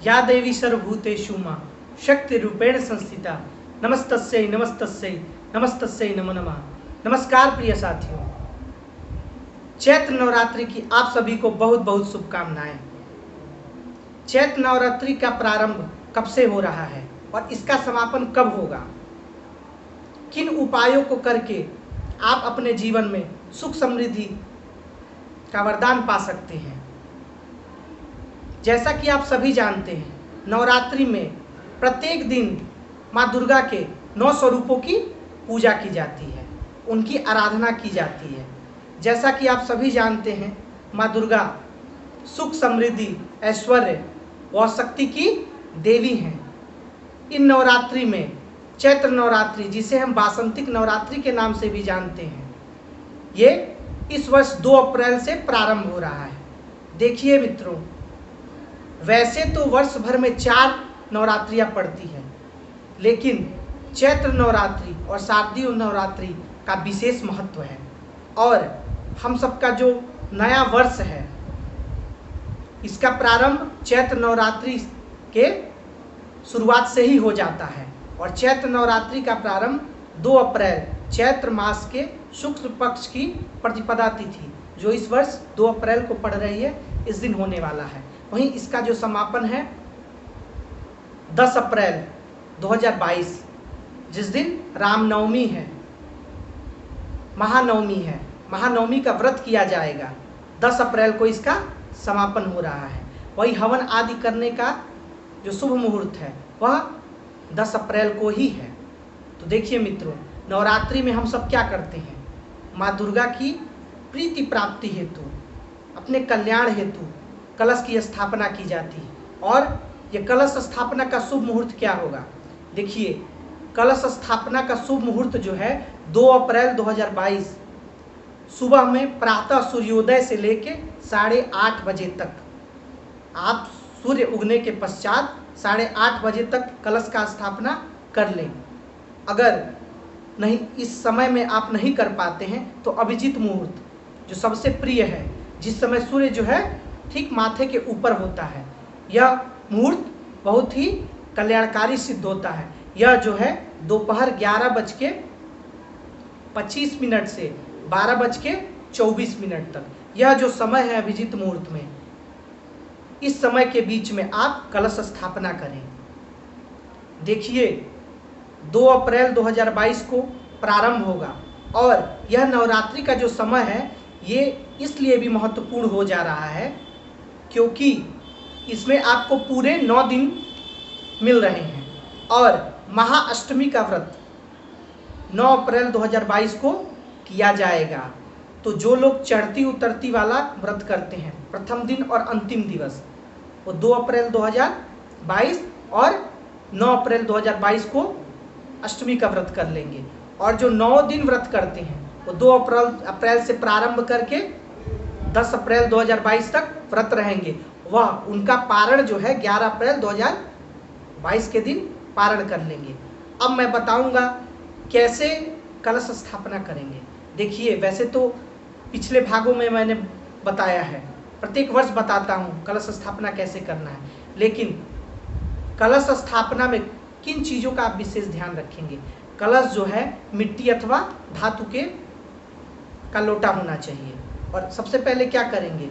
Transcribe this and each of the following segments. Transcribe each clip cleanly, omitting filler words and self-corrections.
या देवी सर्वभूतेषु मां शक्तिरूपेण संस्थिता नमस्तस्यै नमस्तस्यै नमस्तस्यै नमो नमः। नमस्कार प्रिय साथियों, चैत्र नवरात्रि की आप सभी को बहुत बहुत शुभकामनाएं। चैत्र नवरात्रि का प्रारंभ कब से हो रहा है और इसका समापन कब होगा, किन उपायों को करके आप अपने जीवन में सुख समृद्धि का वरदान पा सकते हैं। जैसा कि आप सभी जानते हैं, नवरात्रि में प्रत्येक दिन माँ दुर्गा के 9 स्वरूपों की पूजा की जाती है, उनकी आराधना की जाती है। जैसा कि आप सभी जानते हैं, माँ दुर्गा सुख समृद्धि ऐश्वर्य और शक्ति की देवी हैं। इन नवरात्रि में चैत्र नवरात्रि, जिसे हम वासंतिक नवरात्रि के नाम से भी जानते हैं, ये इस वर्ष 2 अप्रैल से प्रारंभ हो रहा है। देखिए मित्रों, वैसे तो वर्ष भर में 4 नवरात्रियां पड़ती हैं, लेकिन चैत्र नवरात्रि और शारदीय नवरात्रि का विशेष महत्व है और हम सबका जो नया वर्ष है, इसका प्रारंभ चैत्र नवरात्रि के शुरुआत से ही हो जाता है। और चैत्र नवरात्रि का प्रारंभ 2 अप्रैल चैत्र मास के शुक्ल पक्ष की प्रतिपदा तिथि, जो इस वर्ष 2 अप्रैल को पड़ रही है, इस दिन होने वाला है। वहीं इसका जो समापन है 10 अप्रैल 2022, जिस दिन रामनवमी है, महानवमी है, महानवमी का व्रत किया जाएगा। 10 अप्रैल को इसका समापन हो रहा है। वही हवन आदि करने का जो शुभ मुहूर्त है वह 10 अप्रैल को ही है। तो देखिए मित्रों, नवरात्रि में हम सब क्या करते हैं, माँ दुर्गा की प्रीति प्राप्ति हेतु, अपने कल्याण हेतु कलश की स्थापना की जाती है। और ये कलश स्थापना का शुभ मुहूर्त क्या होगा, देखिए, कलश स्थापना का शुभ मुहूर्त जो है 2 अप्रैल 2022 सुबह में प्रातः सूर्योदय से लेके 8:30 बजे तक, आप सूर्य उगने के पश्चात 8:30 बजे तक कलश का स्थापना कर लें। अगर नहीं, इस समय में आप नहीं कर पाते हैं तो अभिजीत मुहूर्त, जो सबसे प्रिय है, जिस समय सूर्य जो है ठीक माथे के ऊपर होता है, यह मुहूर्त बहुत ही कल्याणकारी सिद्ध होता है। यह जो है दोपहर 11:25 से 12:24 तक, यह जो समय है अभिजीत मुहूर्त में, इस समय के बीच में आप कलश स्थापना करें। देखिए, 2 अप्रैल 2022 को प्रारंभ होगा और यह नवरात्रि का जो समय है ये इसलिए भी महत्वपूर्ण हो जा रहा है क्योंकि इसमें आपको पूरे 9 दिन मिल रहे हैं और महाअष्टमी का व्रत 9 अप्रैल 2022 को किया जाएगा। तो जो लोग चढ़ती उतरती वाला व्रत करते हैं, प्रथम दिन और अंतिम दिवस, वो 2 अप्रैल 2022 और 9 अप्रैल 2022 को अष्टमी का व्रत कर लेंगे। और जो 9 दिन व्रत करते हैं वो 2 अप्रैल से प्रारंभ करके 10 अप्रैल 2022 तक व्रत रहेंगे। वह उनका पारण जो है 11 अप्रैल 2022 के दिन पारण कर लेंगे। अब मैं बताऊंगा कैसे कलश स्थापना करेंगे। देखिए, वैसे तो पिछले भागों में मैंने बताया है, प्रत्येक वर्ष बताता हूँ कलश स्थापना कैसे करना है, लेकिन कलश स्थापना में किन चीज़ों का आप विशेष ध्यान रखेंगे। कलश जो है मिट्टी अथवा धातु के का लोटा होना चाहिए। और सबसे पहले क्या करेंगे,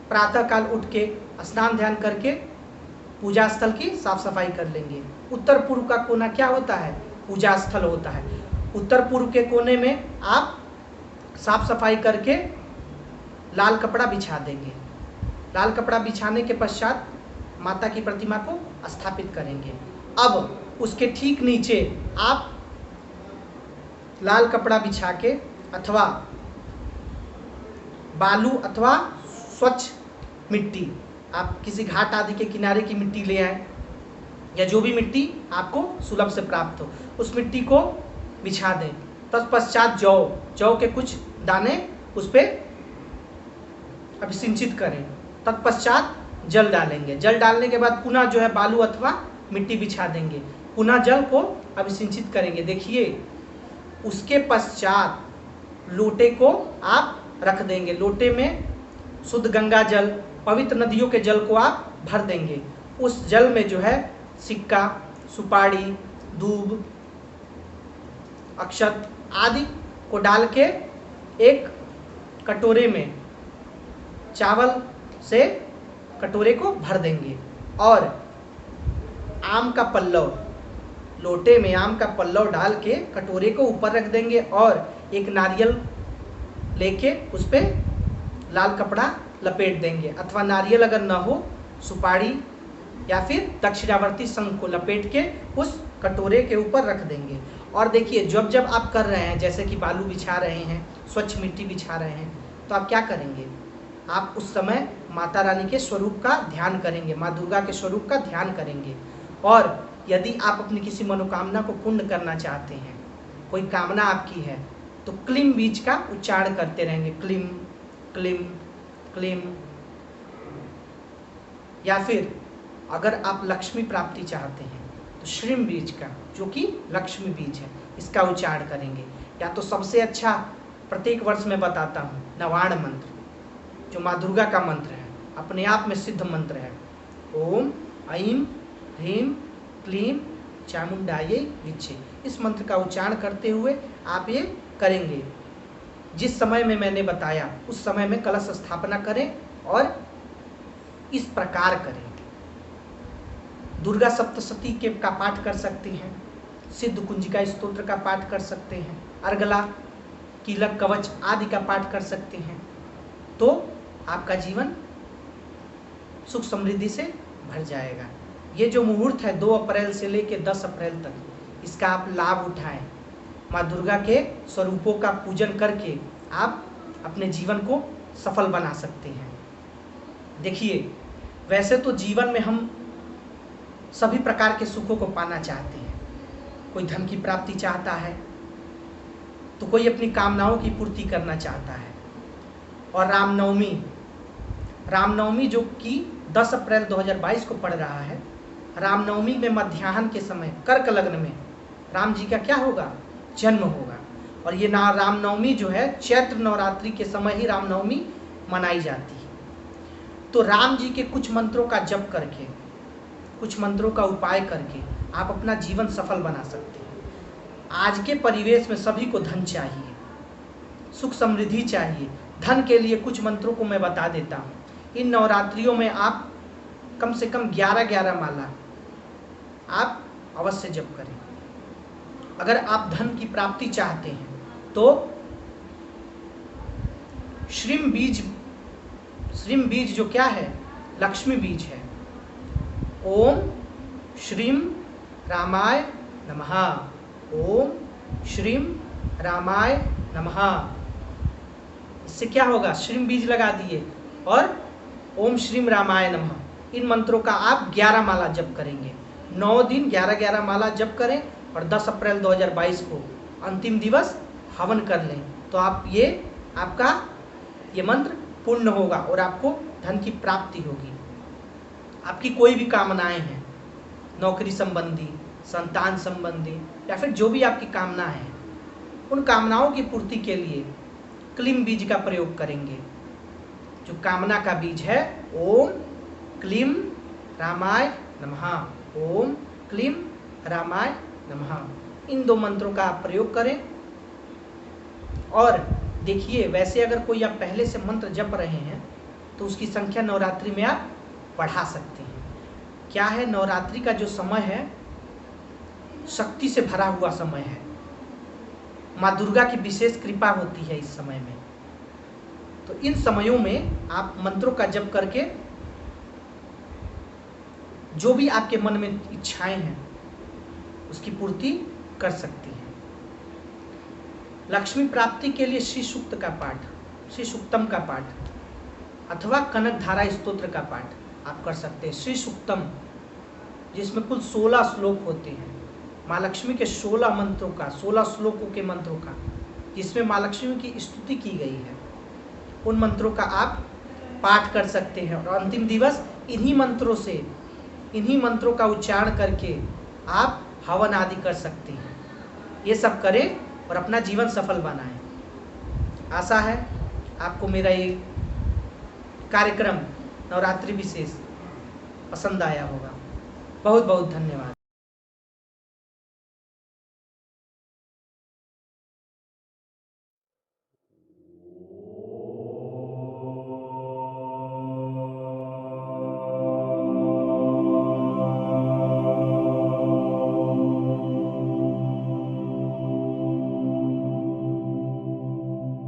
प्रातःकाल उठ के स्नान ध्यान करके पूजा स्थल की साफ सफाई कर लेंगे। उत्तर पूर्व का कोना क्या होता है, पूजा स्थल होता है। उत्तर पूर्व के कोने में आप साफ सफाई करके लाल कपड़ा बिछा देंगे। लाल कपड़ा बिछाने के पश्चात माता की प्रतिमा को स्थापित करेंगे। अब उसके ठीक नीचे आप लाल कपड़ा बिछा के अथवा बालू अथवा स्वच्छ मिट्टी, आप किसी घाट आदि के किनारे की मिट्टी ले आए या जो भी मिट्टी आपको सुलभ से प्राप्त हो, उस मिट्टी को बिछा दें। तत्पश्चात जौ के कुछ दाने उस पर अभिसिंचित करें। तत्पश्चात जल डालेंगे। जल डालने के बाद पुनः जो है बालू अथवा मिट्टी बिछा देंगे, पुनः जल को अभिसिंचित करेंगे। देखिए, उसके पश्चात लोटे को आप रख देंगे। लोटे में शुद्ध गंगा जल, पवित्र नदियों के जल को आप भर देंगे। उस जल में जो है सिक्का, सुपारी, दूब, अक्षत आदि को डाल के एक कटोरे में चावल से कटोरे को भर देंगे और आम का पल्लव, लोटे में आम का पल्लव डाल के कटोरे को ऊपर रख देंगे और एक नारियल लेके उस पे लाल कपड़ा लपेट देंगे, अथवा नारियल अगर न हो सुपारी या फिर दक्षिणावर्ती शंख को लपेट के उस कटोरे के ऊपर रख देंगे। और देखिए जब जब आप कर रहे हैं, जैसे कि बालू बिछा रहे हैं, स्वच्छ मिट्टी बिछा रहे हैं, तो आप क्या करेंगे, आप उस समय माता रानी के स्वरूप का ध्यान करेंगे, माँ दुर्गा के स्वरूप का ध्यान करेंगे। और यदि आप अपनी किसी मनोकामना को पूर्ण करना चाहते हैं, कोई कामना आपकी है, तो क्लीम बीज का उच्चारण करते रहेंगे, क्लीम क्लीम क्लीम। या फिर अगर आप लक्ष्मी प्राप्ति चाहते हैं तो श्रीम बीज का, जो कि लक्ष्मी बीज है, इसका उच्चारण करेंगे। या तो सबसे अच्छा प्रत्येक वर्ष में बताता हूँ नवाण मंत्र, जो माँ दुर्गा का मंत्र है, अपने आप में सिद्ध मंत्र है। ओम ऐं ह्रीं क्लीं चामुंडायै विच्चे। इस मंत्र का उच्चारण करते हुए आप ये करेंगे। जिस समय में मैंने बताया उस समय में कलश स्थापना करें और इस प्रकार करें। दुर्गा सप्तशती के का पाठ कर सकते हैं, सिद्ध कुंजिका स्तोत्र का पाठ कर सकते हैं, अर्गला, कीलक, कवच आदि का पाठ कर सकते हैं, तो आपका जीवन सुख समृद्धि से भर जाएगा। ये जो मुहूर्त है 2 अप्रैल से लेकर 10 अप्रैल तक, इसका आप लाभ उठाएं। माँ दुर्गा के स्वरूपों का पूजन करके आप अपने जीवन को सफल बना सकते हैं। देखिए, वैसे तो जीवन में हम सभी प्रकार के सुखों को पाना चाहते हैं। कोई धन की प्राप्ति चाहता है, तो कोई अपनी कामनाओं की पूर्ति करना चाहता है। और रामनवमी जो कि 10 अप्रैल 2022 को पड़ रहा है, रामनवमी में मध्याह्न के समय कर्क लग्न में राम जी का क्या होगा, जन्म होगा। और ये रामनवमी जो है चैत्र नवरात्रि के समय ही रामनवमी मनाई जाती है। तो राम जी के कुछ मंत्रों का जप करके, कुछ मंत्रों का उपाय करके आप अपना जीवन सफल बना सकते हैं। आज के परिवेश में सभी को धन चाहिए, सुख समृद्धि चाहिए। धन के लिए कुछ मंत्रों को मैं बता देता हूँ। इन नवरात्रियों में आप कम से कम 11-11 माला आप अवश्य जप करें। अगर आप धन की प्राप्ति चाहते हैं तो श्रीम बीज जो क्या है, लक्ष्मी बीज है। ओम श्रीम रामाय नमः, ओम श्रीम रामाय नमः। इससे क्या होगा, श्रीम बीज लगा दिए और ओम श्रीम रामाय नमः। इन मंत्रों का आप 11 माला जप करेंगे। 9 दिन 11-11 माला जप करें और 10 अप्रैल 2022 को अंतिम दिवस हवन कर लें, तो आपका ये मंत्र पूर्ण होगा और आपको धन की प्राप्ति होगी। आपकी कोई भी कामनाएं हैं, नौकरी संबंधी, संतान संबंधी, या फिर जो भी आपकी कामना है, उन कामनाओं की पूर्ति के लिए क्लीम बीज का प्रयोग करेंगे। जो कामना का बीज है, ओम क्लीम रामाय नमः, ओम क्लीम रामाय नमः। इन 2 मंत्रों का आप प्रयोग करें। और देखिए, वैसे अगर कोई आप पहले से मंत्र जप रहे हैं तो उसकी संख्या नवरात्रि में आप बढ़ा सकते हैं। क्या है, नवरात्रि का जो समय है शक्ति से भरा हुआ समय है। माँ दुर्गा की विशेष कृपा होती है इस समय में। तो इन समयों में आप मंत्रों का जप करके जो भी आपके मन में इच्छाएं हैं उसकी पूर्ति कर सकती हैं। लक्ष्मी प्राप्ति के लिए श्री सूक्त का पाठ, श्री सूक्तम का पाठ अथवा कनक धारा स्तोत्र का पाठ आप कर सकते हैं। श्री सूक्तम, जिसमें कुल 16 श्लोक होते हैं, माँ लक्ष्मी के 16 मंत्रों का, 16 श्लोकों के मंत्रों का, जिसमें माँ लक्ष्मी की स्तुति की गई है, उन मंत्रों का आप पाठ कर सकते हैं। और अंतिम दिवस इन्हीं मंत्रों का उच्चारण करके आप हवन आदि कर सकते हैं। ये सब करें और अपना जीवन सफल बनाएं। आशा है आपको मेरा ये कार्यक्रम नवरात्रि विशेष पसंद आया होगा। बहुत बहुत धन्यवाद।